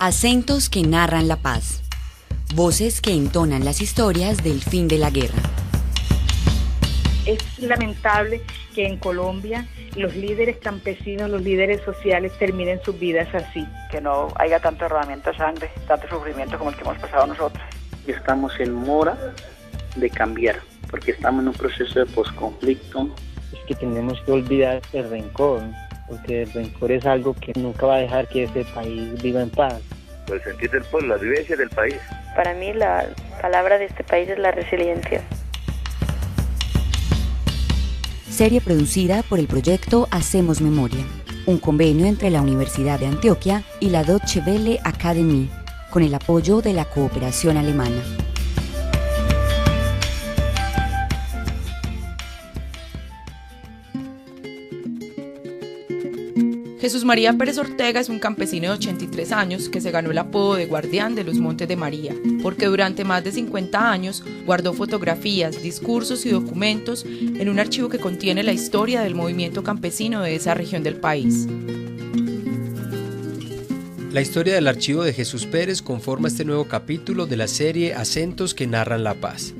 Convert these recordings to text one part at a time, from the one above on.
Acentos que narran la paz. Voces que entonan las historias del fin de la guerra. Es lamentable que en Colombia los líderes campesinos, los líderes sociales terminen sus vidas así. Que no haya tanto derramamiento de sangre, tanto sufrimiento como el que hemos pasado nosotros. Estamos en mora de cambiar, porque estamos en un proceso de posconflicto. Es que tenemos que olvidar el rencor, porque el rencor es algo que nunca va a dejar que este país viva en paz. El sentir del pueblo, la vivencia del país. Para mí la palabra de este país es la resiliencia. Serie producida por el proyecto Hacemos Memoria, un convenio entre la Universidad de Antioquia y la Deutsche Welle Academy, con el apoyo de la cooperación alemana. Jesús María Pérez Ortega es un campesino de 83 años que se ganó el apodo de Guardián de los Montes de María, porque durante más de 50 años guardó fotografías, discursos y documentos en un archivo que contiene la historia del movimiento campesino de esa región del país. La historia del archivo de Jesús Pérez conforma este nuevo capítulo de la serie Acentos que narran la paz.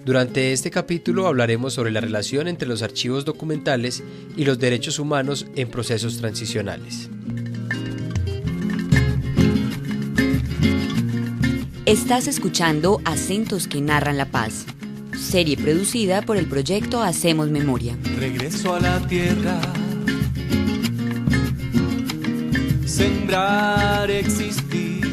Durante este capítulo hablaremos sobre la relación entre los archivos documentales y los derechos humanos en procesos transicionales. Estás escuchando Acentos que narran la paz, serie producida por el proyecto Hacemos Memoria. Regreso a la tierra, sembrar, existir.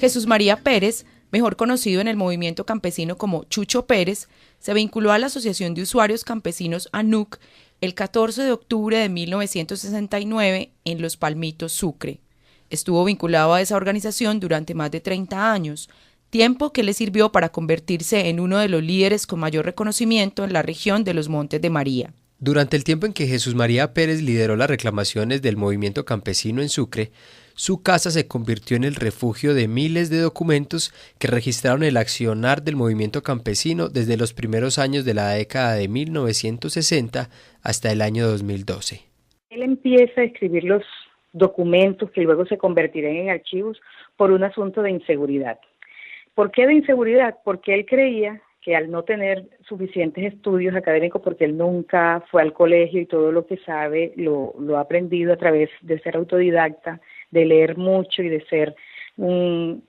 Jesús María Pérez, mejor conocido en el movimiento campesino como Chucho Pérez, se vinculó a la Asociación de Usuarios Campesinos ANUC el 14 de octubre de 1969 en Los Palmitos, Sucre. Estuvo vinculado a esa organización durante más de 30 años, tiempo que le sirvió para convertirse en uno de los líderes con mayor reconocimiento en la región de los Montes de María. Durante el tiempo en que Jesús María Pérez lideró las reclamaciones del movimiento campesino en Sucre, su casa se convirtió en el refugio de miles de documentos que registraron el accionar del movimiento campesino desde los primeros años de la década de 1960 hasta el año 2012. Él empieza a escribir los documentos que luego se convertirán en archivos por un asunto de inseguridad. ¿Por qué de inseguridad? Porque él creía que al no tener suficientes estudios académicos, porque él nunca fue al colegio y todo lo que sabe lo ha aprendido a través de ser autodidacta, de leer mucho y de ser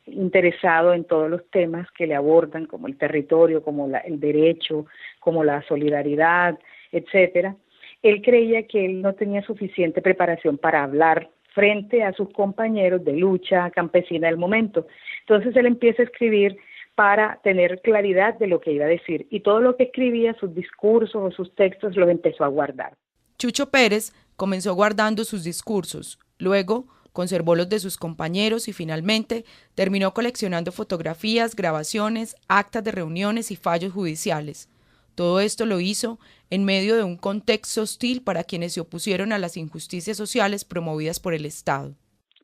interesado en todos los temas que le abordan, como el territorio, como el derecho, como la solidaridad, etcétera. Él creía que él no tenía suficiente preparación para hablar frente a sus compañeros de lucha campesina del momento. Entonces él empieza a escribir para tener claridad de lo que iba a decir, y todo lo que escribía, sus discursos o sus textos, los empezó a guardar. Chucho Pérez comenzó guardando sus discursos, luego conservó los de sus compañeros y finalmente terminó coleccionando fotografías, grabaciones, actas de reuniones y fallos judiciales. Todo esto lo hizo en medio de un contexto hostil para quienes se opusieron a las injusticias sociales promovidas por el Estado.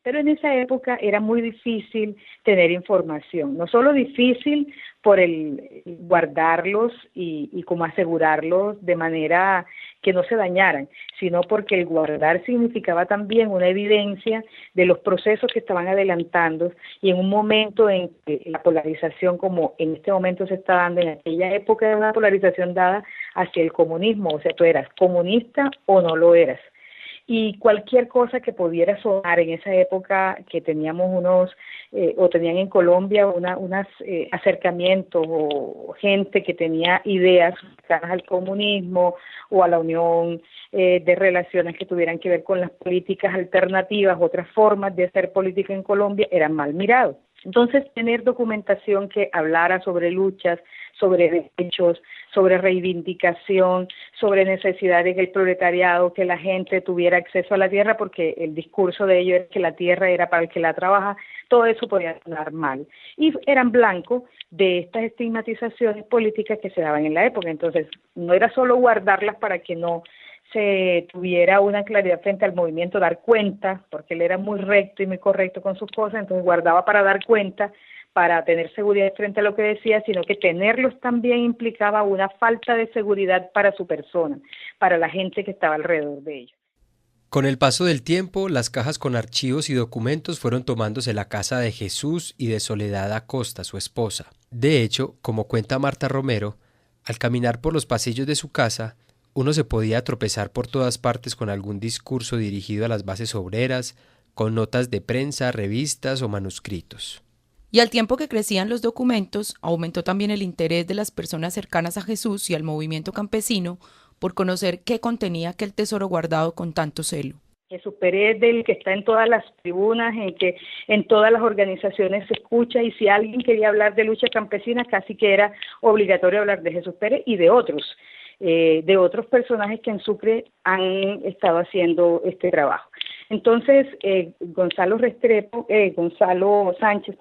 Pero en esa época era muy difícil tener información, no solo difícil por el guardarlos y como asegurarlos de manera que no se dañaran, sino porque el guardar significaba también una evidencia de los procesos que estaban adelantando, y en un momento en que la polarización, como en este momento se está dando, en aquella época era una polarización dada hacia el comunismo, o sea, tú eras comunista o no lo eras. Y cualquier cosa que pudiera sonar en esa época, que teníamos o tenían en Colombia unos acercamientos o gente que tenía ideas cercanas al comunismo o a la unión de relaciones que tuvieran que ver con las políticas alternativas, otras formas de hacer política en Colombia, eran mal mirados. Entonces, tener documentación que hablara sobre luchas, sobre derechos, sobre reivindicación, sobre necesidades del proletariado, que la gente tuviera acceso a la tierra, porque el discurso de ellos era que la tierra era para el que la trabaja, todo eso podía sonar mal. Y eran blancos de estas estigmatizaciones políticas que se daban en la época. Entonces, no era solo guardarlas para que no se tuviera una claridad frente al movimiento, dar cuenta, porque él era muy recto y muy correcto con sus cosas, entonces guardaba para dar cuenta, para tener seguridad frente a lo que decía, sino que tenerlos también implicaba una falta de seguridad para su persona, para la gente que estaba alrededor de ellos. Con el paso del tiempo, las cajas con archivos y documentos fueron tomándose la casa de Jesús y de Soledad Acosta, su esposa. De hecho, como cuenta Marta Romero, al caminar por los pasillos de su casa, uno se podía tropezar por todas partes con algún discurso dirigido a las bases obreras, con notas de prensa, revistas o manuscritos. Y al tiempo que crecían los documentos, aumentó también el interés de las personas cercanas a Jesús y al movimiento campesino por conocer qué contenía aquel tesoro guardado con tanto celo. Jesús Pérez, del que está en todas las tribunas, en que en todas las organizaciones se escucha, y si alguien quería hablar de lucha campesina, casi que era obligatorio hablar de Jesús Pérez y de otros personajes que en Sucre han estado haciendo este trabajo. Entonces, Gonzalo Sánchez,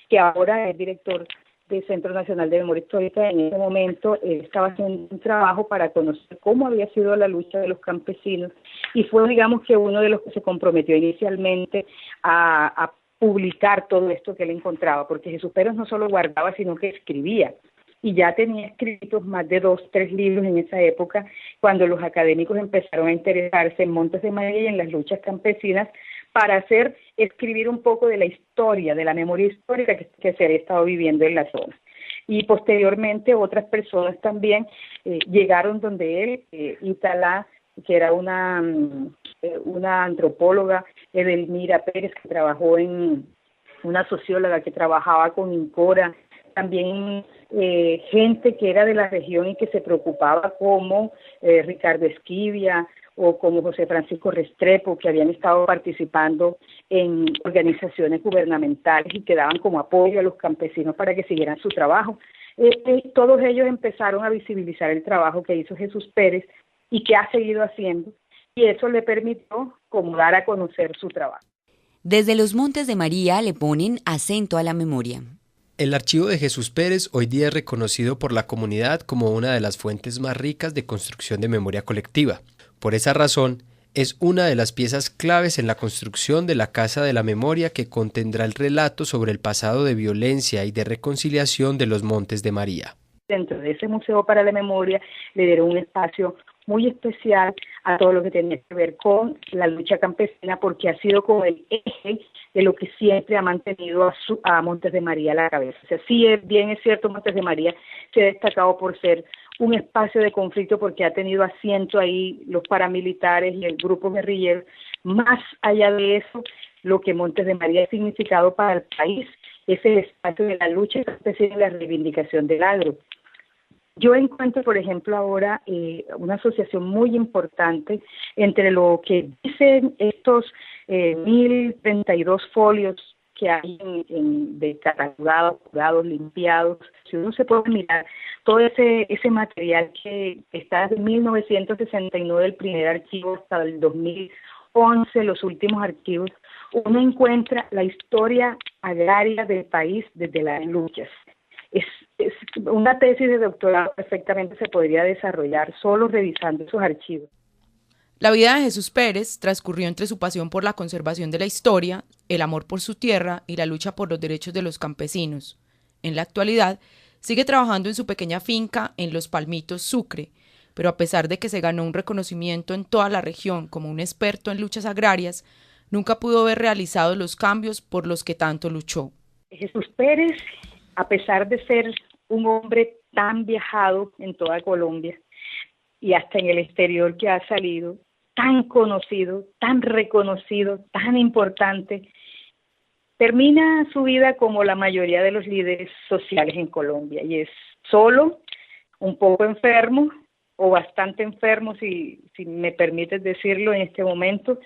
que ahora es director del Centro Nacional de Memoria Histórica, en ese momento estaba haciendo un trabajo para conocer cómo había sido la lucha de los campesinos, y fue, digamos, que uno de los que se comprometió inicialmente a publicar todo esto que él encontraba, porque Jesús Pérez no solo guardaba, sino que escribía, y ya tenía escritos más de 2-3 libros en esa época, cuando los académicos empezaron a interesarse en Montes de María y en las luchas campesinas, para escribir un poco de la historia, de la memoria histórica que se había estado viviendo en la zona. Y posteriormente otras personas también llegaron donde él, Italá, que era una antropóloga, Edelmira Pérez, que trabajó una socióloga que trabajaba con Incora, también gente que era de la región y que se preocupaba, como Ricardo Esquivia o como José Francisco Restrepo, que habían estado participando en organizaciones gubernamentales y que daban como apoyo a los campesinos para que siguieran su trabajo. Todos ellos empezaron a visibilizar el trabajo que hizo Jesús Pérez y que ha seguido haciendo, y eso le permitió como dar a conocer su trabajo. Desde los Montes de María le ponen acento a la memoria. El archivo de Jesús Pérez hoy día es reconocido por la comunidad como una de las fuentes más ricas de construcción de memoria colectiva. Por esa razón, es una de las piezas claves en la construcción de la Casa de la Memoria, que contendrá el relato sobre el pasado de violencia y de reconciliación de los Montes de María. Dentro de ese Museo para la Memoria le dieron un espacio muy especial a todo lo que tenía que ver con la lucha campesina, porque ha sido como el eje de lo que siempre ha mantenido a Montes de María a la cabeza. O sea, sí, bien es cierto, Montes de María se ha destacado por ser un espacio de conflicto, porque ha tenido asiento ahí los paramilitares y el grupo guerrillero. Más allá de eso, lo que Montes de María ha significado para el país es el espacio de la lucha campesina y la reivindicación del agro. Yo encuentro, por ejemplo, ahora una asociación muy importante entre lo que dicen estos 1032 folios que hay de catalogados, limpiados. Si uno se puede mirar todo ese material que está desde 1969, el primer archivo, hasta el 2011, los últimos archivos, uno encuentra la historia agraria del país desde las luchas. Es una tesis de doctorado perfectamente se podría desarrollar solo revisando esos archivos. La vida de Jesús Pérez transcurrió entre su pasión por la conservación de la historia, el amor por su tierra y la lucha por los derechos de los campesinos. En la actualidad, sigue trabajando en su pequeña finca en Los Palmitos, Sucre, pero a pesar de que se ganó un reconocimiento en toda la región como un experto en luchas agrarias, nunca pudo ver realizados los cambios por los que tanto luchó. Jesús Pérez, a pesar de ser un hombre tan viajado en toda Colombia y hasta en el exterior que ha salido, tan conocido, tan reconocido, tan importante, termina su vida como la mayoría de los líderes sociales en Colombia, y es solo, un poco enfermo, o bastante enfermo, si me permites decirlo en este momento,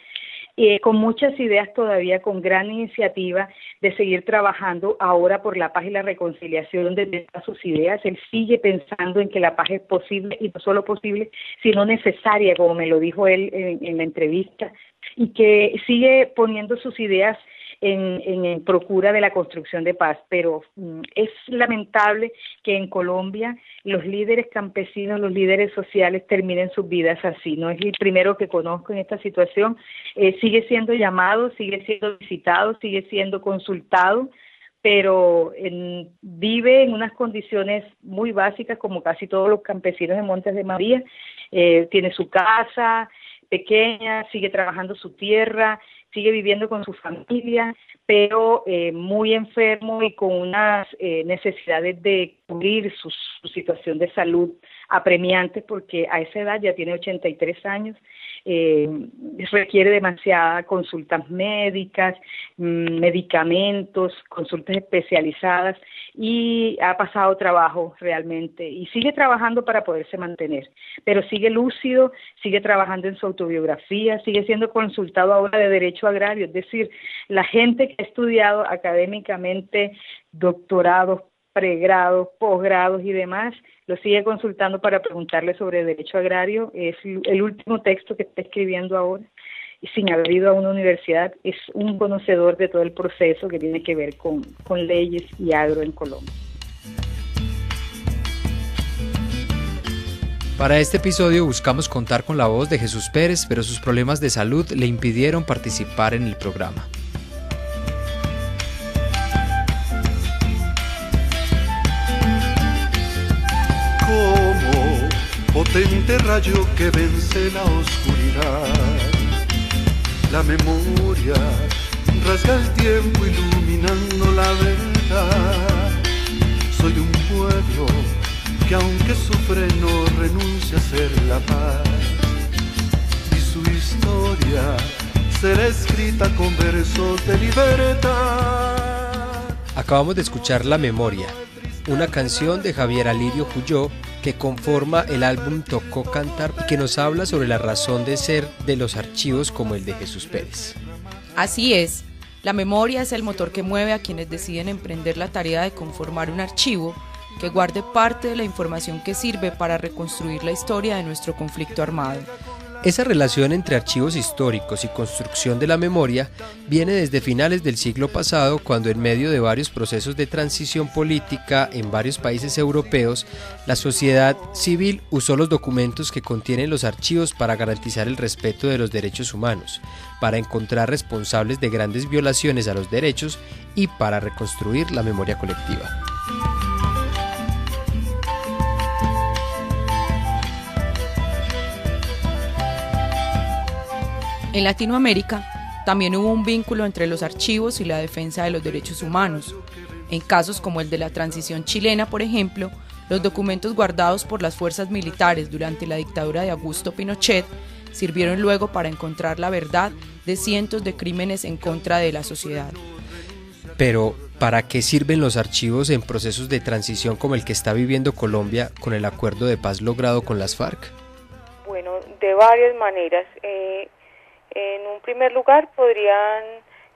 con muchas ideas todavía, con gran iniciativa de seguir trabajando ahora por la paz y la reconciliación de sus ideas. Él sigue pensando en que la paz es posible, y no solo posible, sino necesaria, como me lo dijo él en la entrevista, y que sigue poniendo sus ideas en procura de la construcción de paz. Pero es lamentable que en Colombia los líderes campesinos, los líderes sociales terminen sus vidas así. No es el primero que conozco en esta situación. Sigue siendo llamado, sigue siendo visitado, sigue siendo consultado, pero vive en unas condiciones muy básicas, como casi todos los campesinos de Montes de María. Tiene su casa, pequeña, sigue trabajando su tierra, sigue viviendo con su familia, pero muy enfermo y con unas necesidades de cubrir su situación de salud apremiante, porque a esa edad ya tiene 83 años, requiere demasiadas consultas médicas, medicamentos, consultas especializadas, y ha pasado trabajo realmente, y sigue trabajando para poderse mantener, pero sigue lúcido, sigue trabajando en su autobiografía, sigue siendo consultado ahora de derecho agrario, es decir, la gente que ha estudiado académicamente doctorados, pregrados, posgrados y demás, lo sigue consultando para preguntarle sobre derecho agrario. Es el último texto que está escribiendo ahora, y sin haber ido a una universidad, es un conocedor de todo el proceso que tiene que ver con leyes y agro en Colombia. Para este episodio buscamos contar con la voz de Jesús Pérez, pero sus problemas de salud le impidieron participar en el programa. Como potente rayo que vence la oscuridad, la memoria rasga el tiempo iluminando la verdad. Soy un pueblo que aunque sufre no renuncia a ser la paz, y su historia será escrita con versos de libertad. Acabamos de escuchar La Memoria, una canción de Javier Alirio Juyó que conforma el álbum Tocó Cantar y que nos habla sobre la razón de ser de los archivos como el de Jesús Pérez. Así es, la memoria es el motor que mueve a quienes deciden emprender la tarea de conformar un archivo que guarde parte de la información que sirve para reconstruir la historia de nuestro conflicto armado. Esa relación entre archivos históricos y construcción de la memoria viene desde finales del siglo pasado, cuando en medio de varios procesos de transición política en varios países europeos, la sociedad civil usó los documentos que contienen los archivos para garantizar el respeto de los derechos humanos, para encontrar responsables de grandes violaciones a los derechos y para reconstruir la memoria colectiva. En Latinoamérica también hubo un vínculo entre los archivos y la defensa de los derechos humanos. En casos como el de la transición chilena, por ejemplo, los documentos guardados por las fuerzas militares durante la dictadura de Augusto Pinochet sirvieron luego para encontrar la verdad de cientos de crímenes en contra de la sociedad. Pero, ¿para qué sirven los archivos en procesos de transición como el que está viviendo Colombia con el acuerdo de paz logrado con las FARC? Bueno, de varias maneras. En un primer lugar,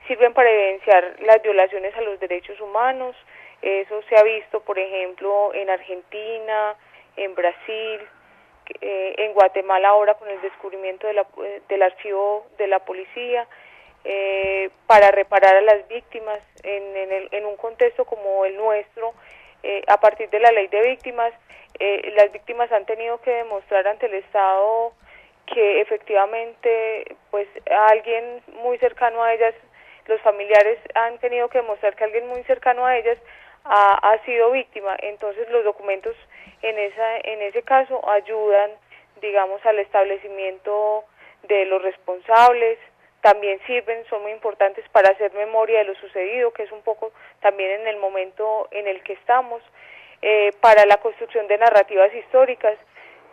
sirven para evidenciar las violaciones a los derechos humanos. Eso se ha visto, por ejemplo, en Argentina, en Brasil, en Guatemala ahora con el descubrimiento del archivo de la policía, para reparar a las víctimas en un contexto como el nuestro. A partir de la ley de víctimas, las víctimas han tenido que demostrar ante el Estado que efectivamente pues alguien muy cercano a ellas, los familiares han tenido que demostrar que alguien muy cercano a ellas ha sido víctima. Entonces los documentos en ese caso ayudan, digamos, al establecimiento de los responsables. También son muy importantes para hacer memoria de lo sucedido, que es un poco también en el momento en el que estamos, para la construcción de narrativas históricas,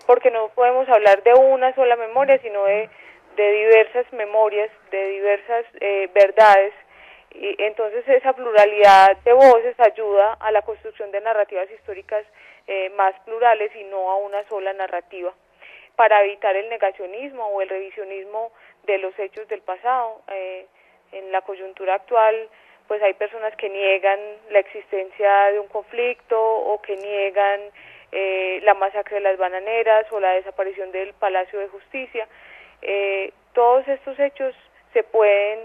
porque no podemos hablar de una sola memoria, sino de diversas memorias, de diversas verdades, y entonces esa pluralidad de voces ayuda a la construcción de narrativas históricas más plurales y no a una sola narrativa, para evitar el negacionismo o el revisionismo de los hechos del pasado. En la coyuntura actual, pues hay personas que niegan la existencia de un conflicto o que niegan la masacre de las bananeras o la desaparición del Palacio de Justicia. Todos estos hechos se pueden,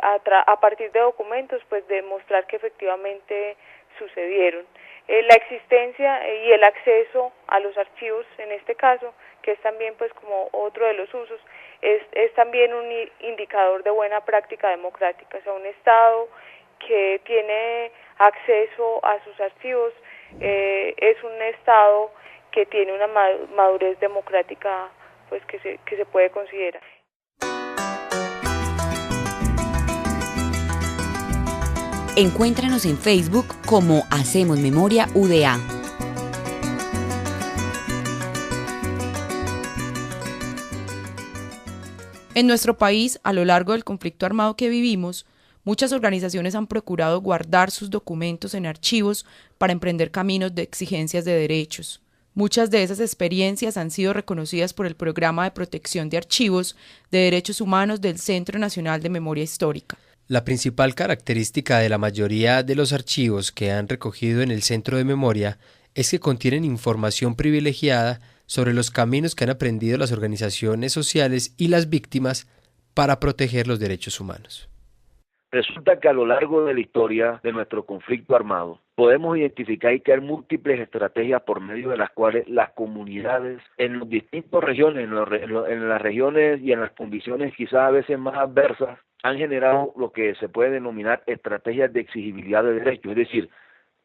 a partir de documentos, pues demostrar que efectivamente sucedieron. La existencia y el acceso a los archivos, en este caso, que es también pues como otro de los usos, es también un indicador de buena práctica democrática. O sea, un Estado que tiene acceso a sus archivos es un Estado que tiene una madurez democrática pues que se puede considerar. Encuéntranos en Facebook como Hacemos Memoria UDA. En nuestro país, a lo largo del conflicto armado que vivimos, muchas organizaciones han procurado guardar sus documentos en archivos para emprender caminos de exigencias de derechos. Muchas de esas experiencias han sido reconocidas por el Programa de Protección de Archivos de Derechos Humanos del Centro Nacional de Memoria Histórica. La principal característica de la mayoría de los archivos que han recogido en el Centro de Memoria es que contienen información privilegiada sobre los caminos que han aprendido las organizaciones sociales y las víctimas para proteger los derechos humanos. Resulta que a lo largo de la historia de nuestro conflicto armado podemos identificar y crear múltiples estrategias por medio de las cuales las comunidades en las distintas regiones, en las regiones y en las condiciones quizás a veces más adversas, han generado lo que se puede denominar estrategias de exigibilidad de derechos, es decir,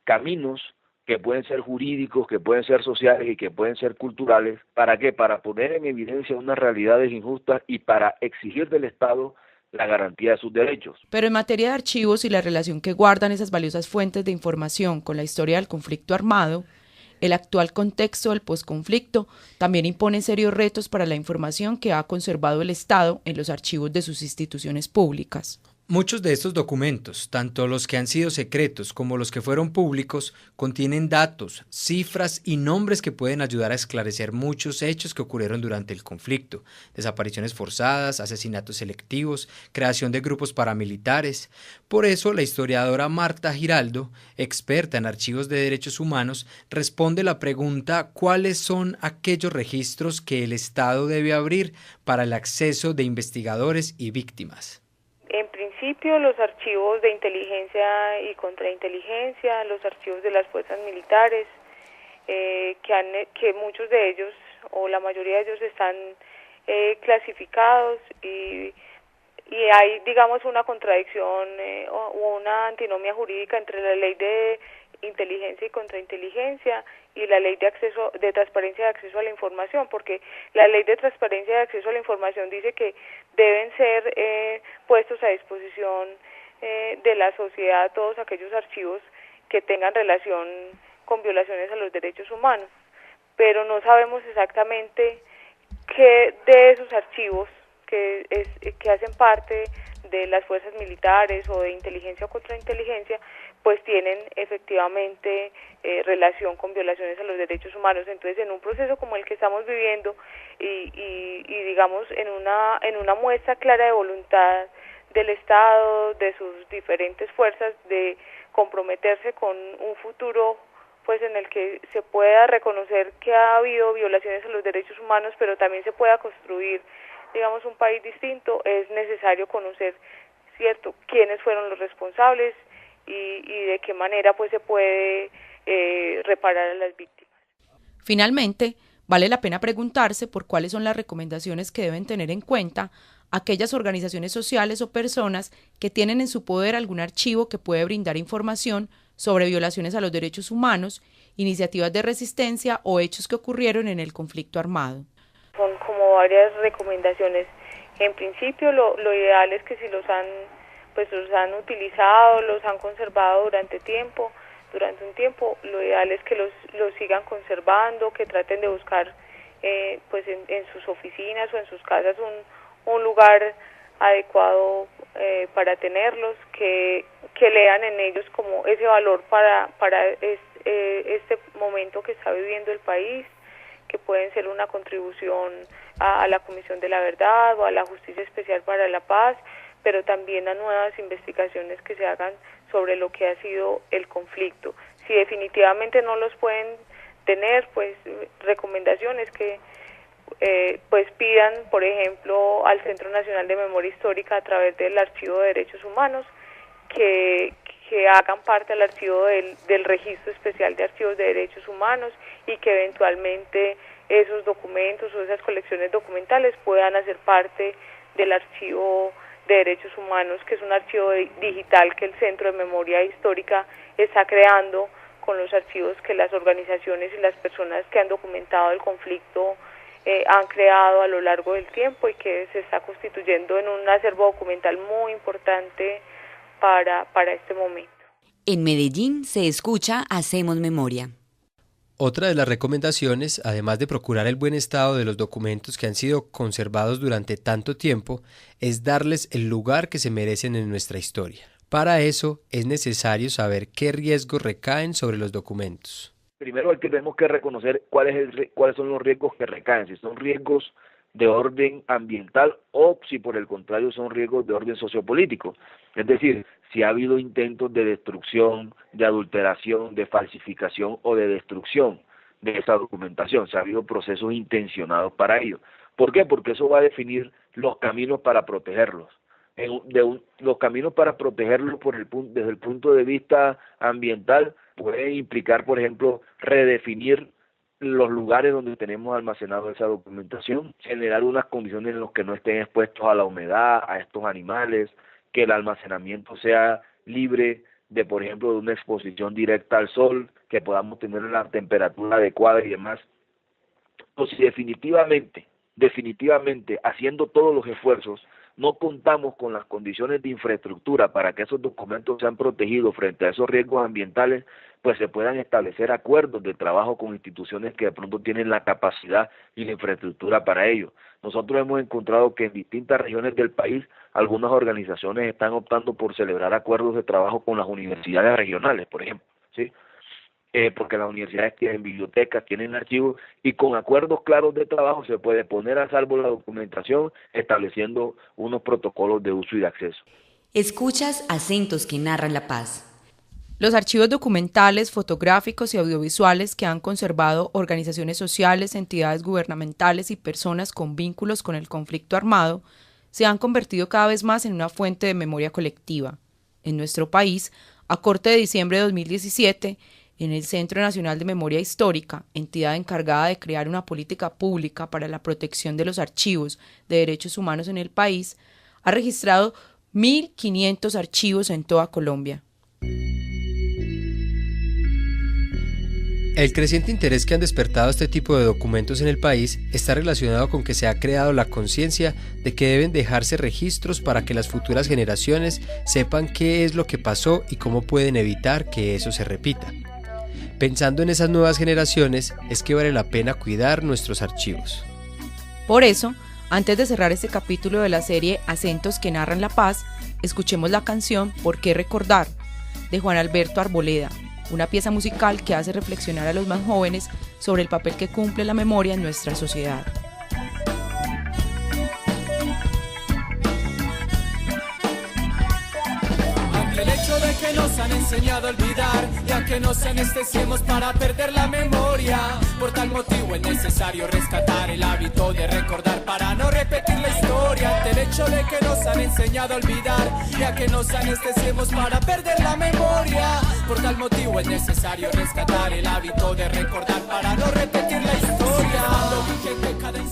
caminos que pueden ser jurídicos, que pueden ser sociales y que pueden ser culturales. ¿Para qué? Para poner en evidencia unas realidades injustas y para exigir del Estado la garantía de sus derechos. Pero en materia de archivos y la relación que guardan esas valiosas fuentes de información con la historia del conflicto armado, el actual contexto del posconflicto también impone serios retos para la información que ha conservado el Estado en los archivos de sus instituciones públicas. Muchos de estos documentos, tanto los que han sido secretos como los que fueron públicos, contienen datos, cifras y nombres que pueden ayudar a esclarecer muchos hechos que ocurrieron durante el conflicto: desapariciones forzadas, asesinatos selectivos, creación de grupos paramilitares. Por eso, la historiadora Marta Giraldo, experta en archivos de derechos humanos, responde la pregunta: ¿cuáles son aquellos registros que el Estado debe abrir para el acceso de investigadores y víctimas? En principio, los archivos de inteligencia y contrainteligencia, los archivos de las fuerzas militares, que muchos de ellos, o la mayoría de ellos, están clasificados y hay, digamos, una contradicción o una antinomia jurídica entre la ley de inteligencia y contrainteligencia y la ley de transparencia de acceso a la información, porque la ley de transparencia de acceso a la información dice que deben ser puestos a disposición de la sociedad todos aquellos archivos que tengan relación con violaciones a los derechos humanos, pero no sabemos exactamente qué de esos archivos que hacen parte de las fuerzas militares o de inteligencia o contrainteligencia, pues tienen efectivamente relación con violaciones a los derechos humanos. Entonces, en un proceso como el que estamos viviendo y digamos en una muestra clara de voluntad del Estado, de sus diferentes fuerzas, de comprometerse con un futuro pues en el que se pueda reconocer que ha habido violaciones a los derechos humanos, pero también se pueda construir, digamos, un país distinto, es necesario conocer, ¿cierto?, quiénes fueron los responsables y de qué manera pues se puede reparar a las víctimas. Finalmente, vale la pena preguntarse por cuáles son las recomendaciones que deben tener en cuenta aquellas organizaciones sociales o personas que tienen en su poder algún archivo que puede brindar información sobre violaciones a los derechos humanos, iniciativas de resistencia o hechos que ocurrieron en el conflicto armado. Son como varias recomendaciones. En principio, lo ideal es que si los han utilizado, los han conservado durante un tiempo, lo ideal es que los sigan conservando, que traten de buscar pues en sus oficinas o en sus casas un lugar adecuado para tenerlos, que lean en ellos como ese valor para este momento que está viviendo el país, que pueden ser una contribución a la Comisión de la Verdad o a la Justicia Especial para la Paz, pero también a nuevas investigaciones que se hagan sobre lo que ha sido el conflicto. Si definitivamente no los pueden tener, pues recomendaciones que pues pidan, por ejemplo, al Centro Nacional de Memoria Histórica a través del Archivo de Derechos Humanos, que hagan parte del archivo del Registro Especial de Archivos de Derechos Humanos y que eventualmente esos documentos o esas colecciones documentales puedan hacer parte del Archivo de Derechos Humanos, que es un archivo digital que el Centro de Memoria Histórica está creando con los archivos que las organizaciones y las personas que han documentado el conflicto han creado a lo largo del tiempo y que se está constituyendo en un acervo documental muy importante para este momento. En Medellín se escucha Hacemos Memoria. Otra de las recomendaciones, además de procurar el buen estado de los documentos que han sido conservados durante tanto tiempo, es darles el lugar que se merecen en nuestra historia. Para eso es necesario saber qué riesgos recaen sobre los documentos. Primero tenemos que reconocer cuáles son los riesgos que recaen, si son riesgos de orden ambiental o si por el contrario son riesgos de orden sociopolítico. Es decir, si ha habido intentos de destrucción, de adulteración, de falsificación o de destrucción de esa documentación, si ha habido procesos intencionados para ello. ¿Por qué? Porque eso va a definir los caminos para protegerlos. Los caminos para protegerlos desde el punto de vista ambiental pueden implicar, por ejemplo, redefinir los lugares donde tenemos almacenado esa documentación, generar unas condiciones en las que no estén expuestos a la humedad, a estos animales, que el almacenamiento sea libre de, por ejemplo, de una exposición directa al sol, que podamos tener la temperatura adecuada y demás. Entonces, definitivamente, haciendo todos los esfuerzos, no contamos con las condiciones de infraestructura para que esos documentos sean protegidos frente a esos riesgos ambientales, pues se puedan establecer acuerdos de trabajo con instituciones que de pronto tienen la capacidad y la infraestructura para ello. Nosotros hemos encontrado que en distintas regiones del país algunas organizaciones están optando por celebrar acuerdos de trabajo con las universidades regionales, por ejemplo, ¿sí? Porque las universidades tienen bibliotecas, tienen archivos, y con acuerdos claros de trabajo se puede poner a salvo la documentación, estableciendo unos protocolos de uso y de acceso. Escuchas Acentos que narran la paz. Los archivos documentales, fotográficos y audiovisuales que han conservado organizaciones sociales, entidades gubernamentales y personas con vínculos con el conflicto armado se han convertido cada vez más en una fuente de memoria colectiva. En nuestro país, a corte de diciembre de 2017, en el Centro Nacional de Memoria Histórica, entidad encargada de crear una política pública para la protección de los archivos de derechos humanos en el país, ha registrado 1.500 archivos en toda Colombia. El creciente interés que han despertado este tipo de documentos en el país está relacionado con que se ha creado la conciencia de que deben dejarse registros para que las futuras generaciones sepan qué es lo que pasó y cómo pueden evitar que eso se repita. Pensando en esas nuevas generaciones, es que vale la pena cuidar nuestros archivos. Por eso, antes de cerrar este capítulo de la serie Acentos que narran la paz, escuchemos la canción ¿Por qué recordar?, de Juan Alberto Arboleda, una pieza musical que hace reflexionar a los más jóvenes sobre el papel que cumple la memoria en nuestra sociedad. El hecho de que nos han enseñado a olvidar, ya que nos anestesiemos para perder la memoria. Por tal motivo es necesario rescatar el hábito de recordar para no repetir la historia. El hecho de que nos han enseñado a olvidar, ya que nos anestesiemos para perder la memoria. Por tal motivo es necesario rescatar el hábito de recordar para no repetir la historia.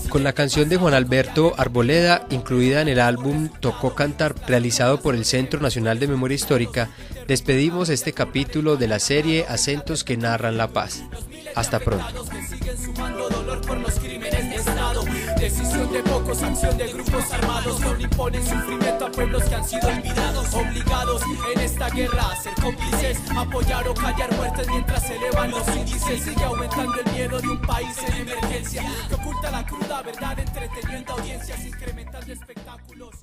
Con la canción de Juan Alberto Arboleda, incluida en el álbum Tocó Cantar, realizado por el Centro Nacional de Memoria Histórica, despedimos este capítulo de la serie Acentos que narran la paz. Hasta pronto. Decisión de pocos, acción de grupos armados, no imponen sufrimiento a pueblos que han sido olvidados, obligados en esta guerra a ser cómplices, apoyar o callar muertes mientras se elevan los índices. Sigue aumentando el miedo de un país en emergencia que oculta la cruda verdad, entreteniendo audiencias, incrementando espectáculos.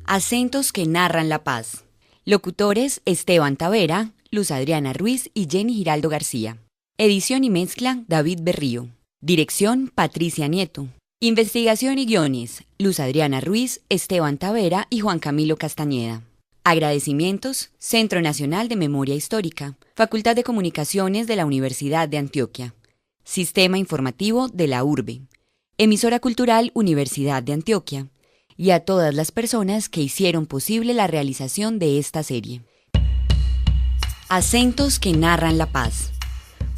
Acentos que narran la paz. Locutores Esteban Tavera, Luz Adriana Ruiz y Jenny Giraldo García. Edición y mezcla David Berrío. Dirección Patricia Nieto. Investigación y guiones Luz Adriana Ruiz, Esteban Tavera y Juan Camilo Castañeda. Agradecimientos Centro Nacional de Memoria Histórica, Facultad de Comunicaciones de la Universidad de Antioquia. Sistema Informativo de la URBE. Emisora Cultural Universidad de Antioquia. Y a todas las personas que hicieron posible la realización de esta serie. Acentos que narran la paz.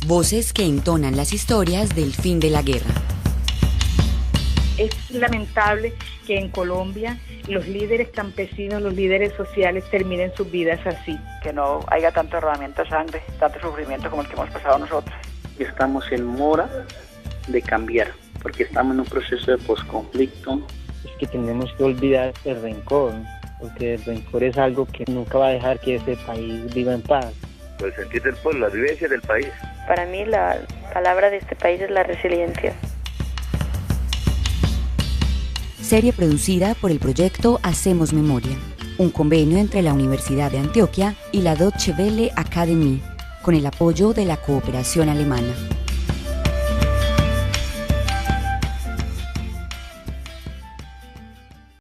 Voces que entonan las historias del fin de la guerra. Es lamentable que en Colombia los líderes campesinos, los líderes sociales terminen sus vidas así. Que no haya tanto derramamiento de sangre, tanto sufrimiento como el que hemos pasado nosotros. Estamos en mora de cambiar, porque estamos en un proceso de posconflicto. Es que tenemos que olvidar el rencor, porque el rencor es algo que nunca va a dejar que ese país viva en paz. El sentir del pueblo, la vivencia del país. Para mí la palabra de este país es la resiliencia. Serie producida por el proyecto Hacemos Memoria, un convenio entre la Universidad de Antioquia y la Deutsche Welle Academy, con el apoyo de la cooperación alemana.